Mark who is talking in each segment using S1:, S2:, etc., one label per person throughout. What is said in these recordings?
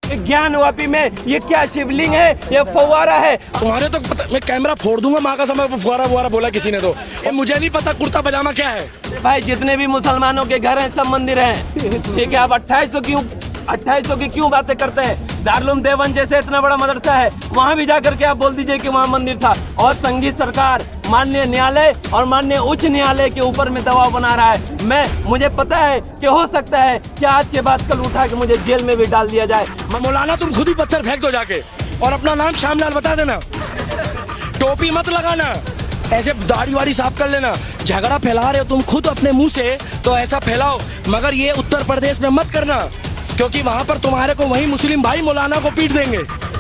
S1: ज्ञानवापी में ये क्या शिवलिंग है, ये फव्वारा है।
S2: तुम्हारे तो पता, मैं कैमरा फोड़ दूंगा माँ का समय। फुहारा वुहारा बोला किसी ने तो, और मुझे नहीं पता कुर्ता पजामा क्या है।
S1: भाई जितने भी मुसलमानों के घर हैं सब मंदिर हैं, ठीक है। आप 2800 की क्यों बातें करते हैं? दारुल देवबंद जैसे इतना बड़ा मदरसा है, वहाँ भी जाकर के आप बोल दीजिए कि वहाँ मंदिर था। और संघीय सरकार, माननीय न्यायालय और माननीय उच्च न्यायालय के ऊपर में दबाव बना रहा है। मुझे पता है कि हो सकता है कि आज के बाद कल उठा के मुझे जेल में भी डाल दिया जाए।
S2: मौलाना तुम खुद ही पत्थर फेंक दो जाके, और अपना नाम श्यामलाल बता देना। टोपी मत लगाना, ऐसे दाढ़ी वाड़ी साफ कर लेना। झगड़ा फैला रहे हो तुम खुद अपने मुंह से, तो ऐसा फैलाओ, मगर ये उत्तर प्रदेश में मत करना, क्योंकि वहाँ पर तुम्हारे को वही मुस्लिम भाई मौलाना को पीट देंगे।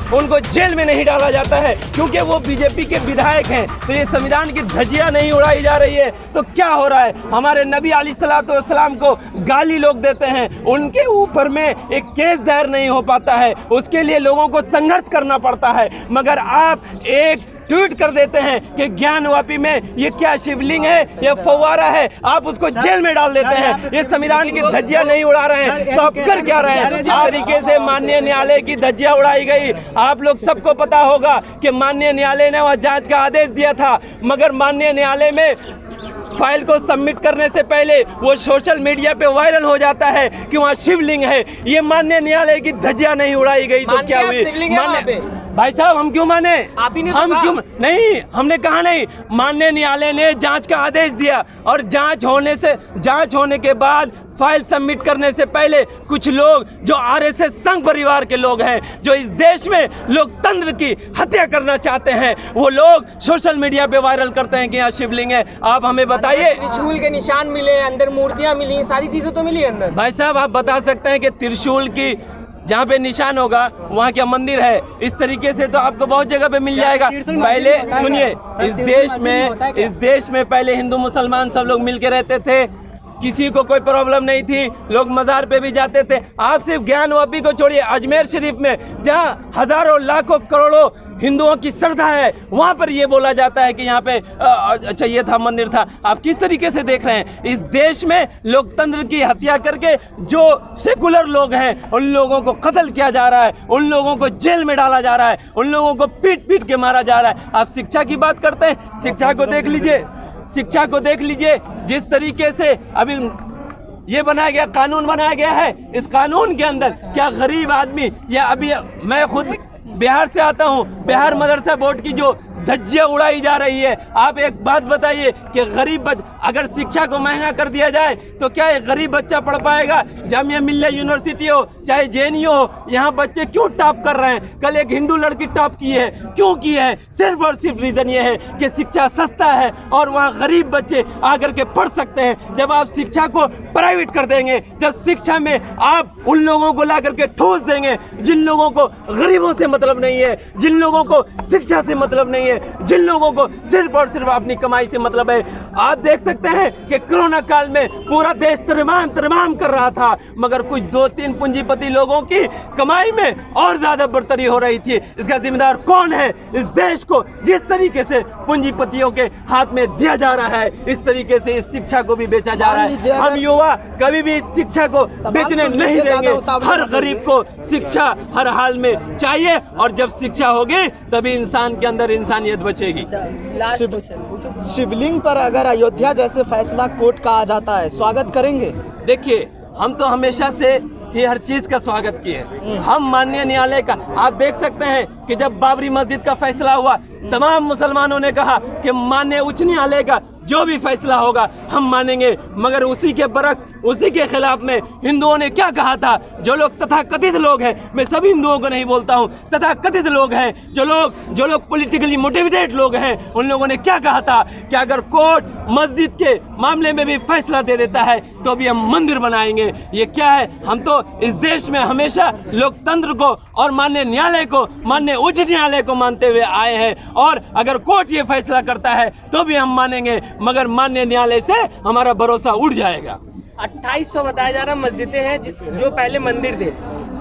S1: उनको जेल में नहीं डाला जाता है क्योंकि वो बीजेपी के विधायक हैं। तो ये संविधान की धज्जियां नहीं उड़ाई जा रही है तो क्या हो रहा है? हमारे नबी अलैहिस्सलाम को गाली लोग देते हैं, उनके ऊपर में एक केस दायर नहीं हो पाता है, उसके लिए लोगों को संघर्ष करना पड़ता है। मगर आप एक ट्वीट कर देते हैं कि ज्ञानवापी में ये क्या शिवलिंग है, ये फव्वारा है, आप उसको जेल में डाल देते हैं। ये संविधान की धज्जियां नहीं उड़ा रहे हैं तो आप कर क्या रहे हैं? इस तरीके से माननीय न्यायालय की धज्जियां उड़ाई गई। आप लोग सबको पता होगा कि माननीय न्यायालय ने वहाँ जांच का आदेश दिया था, मगर माननीय न्यायालय में फाइल को सबमिट करने से पहले वो सोशल मीडिया पे वायरल हो जाता है कि वहाँ शिवलिंग है। ये माननीय न्यायालय की धज्जियां नहीं उड़ाई गई तो क्या हुई? भाई साहब हम क्यों माने? हम क्यों नहीं, हमने कहा नहीं। माननीय न्यायालय ने जांच का आदेश दिया और जांच होने के बाद फाइल सबमिट करने से पहले कुछ लोग जो आरएसएस संघ परिवार के लोग हैं, जो इस देश में लोकतंत्र की हत्या करना चाहते हैं, वो लोग सोशल मीडिया पे वायरल करते हैं कि यहाँ शिवलिंग है। आप हमें बताइए,
S3: त्रिशूल के निशान मिले, अंदर मूर्तियां मिली, सारी चीजें तो मिली अंदर।
S1: भाई साहब आप बता सकते हैं कि त्रिशूल की जहाँ पे निशान होगा वहाँ क्या मंदिर है? इस तरीके से तो आपको बहुत जगह पे मिल जाएगा। पहले सुनिए, इस देश में पहले हिंदू मुसलमान सब लोग मिल के रहते थे, किसी को कोई प्रॉब्लम नहीं थी, लोग मज़ार पे भी जाते थे। आप सिर्फ ज्ञानवापी को छोड़िए, अजमेर शरीफ में जहाँ हजारों लाखों करोड़ों हिंदुओं की श्रद्धा है, वहाँ पर ये बोला जाता है कि यहाँ पे अच्छा ये था मंदिर था। आप किस तरीके से देख रहे हैं? इस देश में लोकतंत्र की हत्या करके जो सेकुलर लोग हैं उन लोगों को कत्ल किया जा रहा है, उन लोगों को जेल में डाला जा रहा है, उन लोगों को पीट पीट के मारा जा रहा है। आप शिक्षा की बात करते हैं, शिक्षा को देख लीजिए जिस तरीके से अभी ये बनाया गया, कानून बनाया गया है, इस कानून के अंदर क्या गरीब आदमी, या अभी मैं खुद बिहार से आता हूँ, बिहार मदरसा बोर्ड की जो धज्जियां उड़ाई जा रही है, आप एक बात बताइए कि गरीब अगर शिक्षा को महंगा कर दिया जाए तो क्या एक गरीब बच्चा पढ़ पाएगा? जामिया मिल्लिया यूनिवर्सिटी हो चाहे जेएनयू हो, यहाँ बच्चे क्यों टॉप कर रहे हैं? कल एक हिंदू लड़की टॉप की है, क्यों की है? सिर्फ और सिर्फ रीजन ये है कि शिक्षा सस्ता है और वहाँ गरीब बच्चे आकर के पढ़ सकते हैं। जब आप शिक्षा को प्राइवेट कर देंगे, जब शिक्षा में आप उन लोगों को ला करके ठूस देंगे जिन लोगों को गरीबों से मतलब नहीं है, जिन लोगों को शिक्षा से मतलब नहीं है, जिन लोगों को सिर्फ और सिर्फ अपनी कमाई से मतलब है। आप देख सकते हैं कि कोरोना काल में पूरा देश तरमाम कर रहा था, मगर कुछ 2-3 पूंजीपति लोगों की कमाई में और ज्यादा बढ़ोतरी हो रही थी। इसका जिम्मेदार कौन है? इस देश को जिस तरीके से पूंजीपतियों के हाथ में दिया जा रहा है, इस तरीके से इस शिक्षा को भी बेचा जा रहा है। हम युवा कभी भी इस शिक्षा को बेचने नहीं देंगे। हर गरीब को शिक्षा हर हाल में चाहिए, और जब शिक्षा होगी तभी इंसान के अंदर इंसानियत बचेगी।
S4: शिवलिंग पर अगर अयोध्या जैसे फैसला कोर्ट का आ जाता है, स्वागत करेंगे?
S1: देखिए, हम तो हमेशा से ही हर चीज का स्वागत किए। हम माननीय न्यायालय का, आप देख सकते हैं कि जब बाबरी मस्जिद का फैसला हुआ, तमाम मुसलमानों ने कहा कि माननीय उच्च न्यायालय का जो भी फैसला होगा हम मानेंगे, मगर उसी के बरक्स, उसी के खिलाफ में हिंदुओं ने क्या कहा था? जो लोग तथाकथित लोग हैं, मैं सभी हिंदुओं को नहीं बोलता हूं, तथाकथित लोग हैं, जो लोग पॉलिटिकली मोटिवेटेड लोग हैं, उन लोगों ने क्या कहा था कि अगर कोर्ट मस्जिद के मामले में भी फैसला दे देता है तो भी हम मंदिर बनाएंगे। ये क्या है? हम तो इस देश में हमेशा लोकतंत्र को और माननीय न्यायालय को, माननीय उच्च न्यायालय को मानते हुए आए हैं, और अगर कोर्ट ये फैसला करता है तो भी हम मानेंगे, मगर माननीय न्यायालय से हमारा भरोसा उठ जाएगा।
S3: 2800 बताया जा रहा मस्जिदें हैं जो पहले मंदिर थे,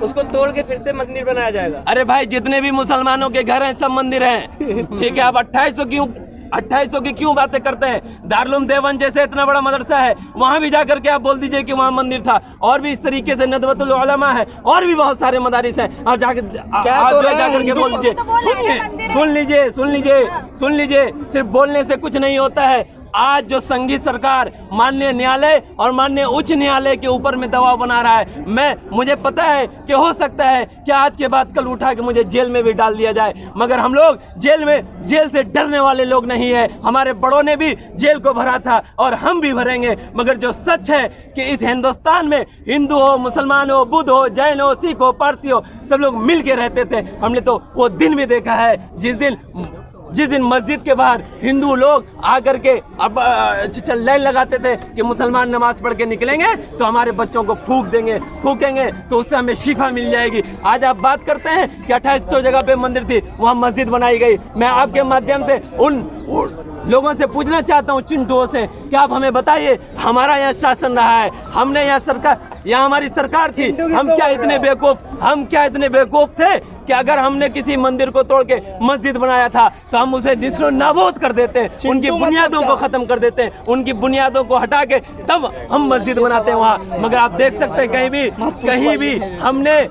S3: उसको तोड़ के फिर से मंदिर बनाया जाएगा।
S1: अरे भाई जितने भी मुसलमानों के घर हैं सब मंदिर हैं, ठीक है। आप 2800 2800 की क्यों बातें करते हैं? दारुल देवबंद जैसे इतना बड़ा मदरसा है, वहां भी जाकर के आप बोल दीजिए कि वहां मंदिर था। और भी इस तरीके से नदवतुल उलमा है, और भी बहुत सारे मदारिस हैं, आप जाकर के बोल दीजिए। सुनिए, सुन लीजिए, सिर्फ बोलने से कुछ नहीं होता है। आज जो संघीय सरकार माननीय न्यायालय और माननीय उच्च न्यायालय के ऊपर में दबाव बना रहा है, मुझे पता है कि हो सकता है कि आज के बाद कल उठा के मुझे जेल में भी डाल दिया जाए, मगर हम लोग जेल से डरने वाले लोग नहीं है। हमारे बड़ों ने भी जेल को भरा था और हम भी भरेंगे। मगर जो सच है कि इस हिंदुस्तान में हिंदू हो, मुसलमान हो, बुद्ध हो, जैन हो, सिख हो, पारसी हो, सब लोग मिल के रहते थे। हमने तो वो दिन भी देखा है जिस दिन मस्जिद के बाहर हिंदू लोग आकर के अब लाइन लगाते थे कि मुसलमान नमाज पढ़ के निकलेंगे तो हमारे बच्चों को फूकेंगे तो उससे हमें शिफा मिल जाएगी। आज आप बात करते हैं कि 2800 जगह पे मंदिर थी, वहाँ मस्जिद बनाई गई। मैं आपके माध्यम से उन लोगों से पूछना चाहता हूँ, चिंटुओं से, कि आप हमें बताइए, हमारा यहाँ शासन रहा है, हमने यहाँ हमारी सरकार थी, हम क्या इतने बेवकूफ थे कि अगर हमने किसी मंदिर को तोड़ के मस्जिद बनाया था तो हम उसे निस्रो नाबूद कर देते हैं, उनकी बुनियादों को खत्म कर देते हैं, उनकी बुनियादों को हटा के तब हम मस्जिद बनाते हैं वहाँ। मगर आप देख सकते हैं कहीं भी हमने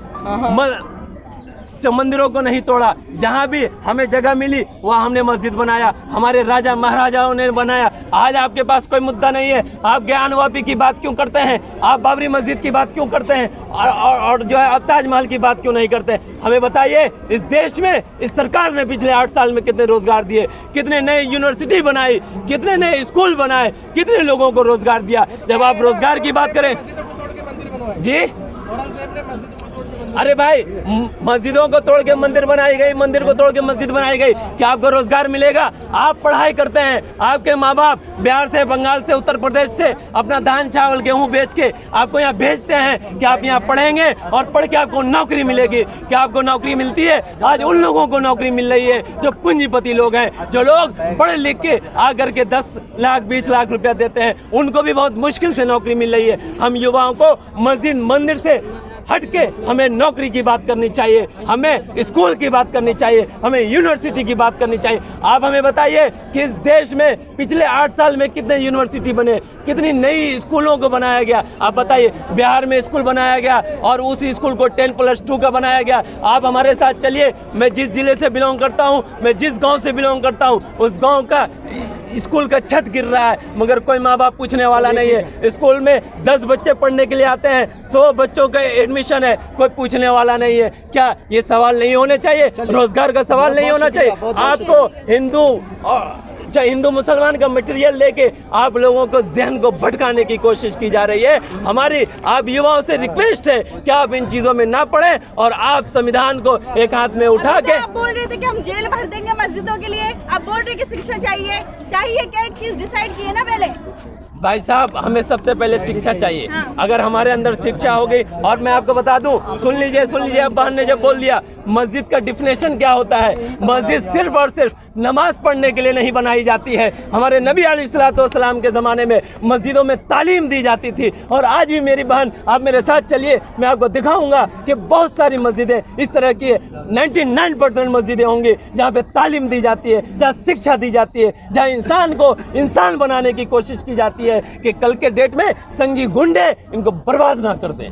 S1: मंदिरों को नहीं तोड़ा। जहाँ भी हमें जगह मिली वहाँ हमने मस्जिद बनाया, हमारे राजा महाराजाओं ने बनाया। आज आपके पास कोई मुद्दा नहीं है, आप ज्ञानवापी की बात क्यों करते हैं? आप बाबरी मस्जिद की बात क्यों करते हैं? और जो है ताजमहल की बात क्यों नहीं करते? हमें बताइए, इस देश में इस सरकार ने पिछले 8 साल में कितने रोजगार दिए, कितने नए यूनिवर्सिटी बनाई, कितने नए स्कूल बनाए, कितने लोगों को रोजगार दिया? जब आप रोजगार की बात करें जी, अरे भाई, मस्जिदों को तोड़ के मंदिर बनाई गई, मंदिर को तोड़ के मस्जिद बनाई गई, क्या आपको रोजगार मिलेगा? आप पढ़ाई करते हैं, आपके माँ बाप बिहार से, बंगाल से, उत्तर प्रदेश से अपना धान चावल गेहूं बेच के आपको यहाँ भेजते हैं कि आप यहाँ पढ़ेंगे और पढ़ के आपको नौकरी मिलेगी। क्या आपको नौकरी मिलती है? आज उन लोगों को नौकरी मिल रही है जो पूंजीपति लोग हैं, जो लोग पढ़ लिख के आकर के 10 लाख 20 लाख रुपया देते हैं, उनको भी बहुत मुश्किल से नौकरी मिल रही है। हम युवाओं को मस्जिद मंदिर से हटके हमें नौकरी की बात करनी चाहिए, हमें स्कूल की बात करनी चाहिए, हमें यूनिवर्सिटी की बात करनी चाहिए। आप हमें बताइए कि इस देश में पिछले 8 साल में कितने यूनिवर्सिटी बने, कितनी नई स्कूलों को बनाया गया? आप बताइए, बिहार में स्कूल बनाया गया और उसी स्कूल को 10+2 का बनाया गया। आप हमारे साथ चलिए, मैं जिस जिले से बिलोंग करता हूँ, मैं जिस गाँव से बिलोंग करता हूँ, उस गाँव का स्कूल का छत गिर रहा है मगर कोई माँ बाप पूछने वाला नहीं है। स्कूल में 10 बच्चे पढ़ने के लिए आते हैं, 100 बच्चों का एडमिशन है, कोई पूछने वाला नहीं है। क्या ये सवाल नहीं होने चाहिए? रोजगार का सवाल नहीं होना चाहिए? आपको हिंदू मुसलमान का मटेरियल लेके आप लोगों को जहन को भटकाने की कोशिश की जा रही है। हमारी आप युवाओं से रिक्वेस्ट है कि आप इन चीजों में ना पड़े और आप संविधान को एक हाथ में उठा के।
S5: आप बोल रहे थे कि हम जेल भर देंगे मस्जिदों के लिए, आप बोल रहे कि शिक्षा चाहिए क्या? एक चीज डिसाइड किए ना पहले
S1: भाई साहब, हमें सबसे पहले शिक्षा चाहिए।
S5: हाँ।
S1: अगर हमारे अंदर शिक्षा हो गई, और मैं आपको बता दूं, सुन लीजिए, अब बहन ने जब बोल दिया मस्जिद का डिफिनेशन क्या होता है। मस्जिद सिर्फ और सिर्फ नमाज पढ़ने के लिए नहीं बनाई जाती है। हमारे नबी अलैहिस्सलाम के ज़माने में मस्जिदों में तालीम दी जाती थी, और आज भी मेरी बहन, आप मेरे साथ चलिए, मैं आपको दिखाऊंगा कि बहुत सारी मस्जिदें इस तरह की 99% मस्जिदें होंगी जहाँ पे तालीम दी जाती है, जहाँ शिक्षा दी जाती है, जहाँ इंसान को इंसान बनाने की कोशिश की जाती है कि कल के डेट में संगी गुंडे इनको बर्बाद ना कर दें।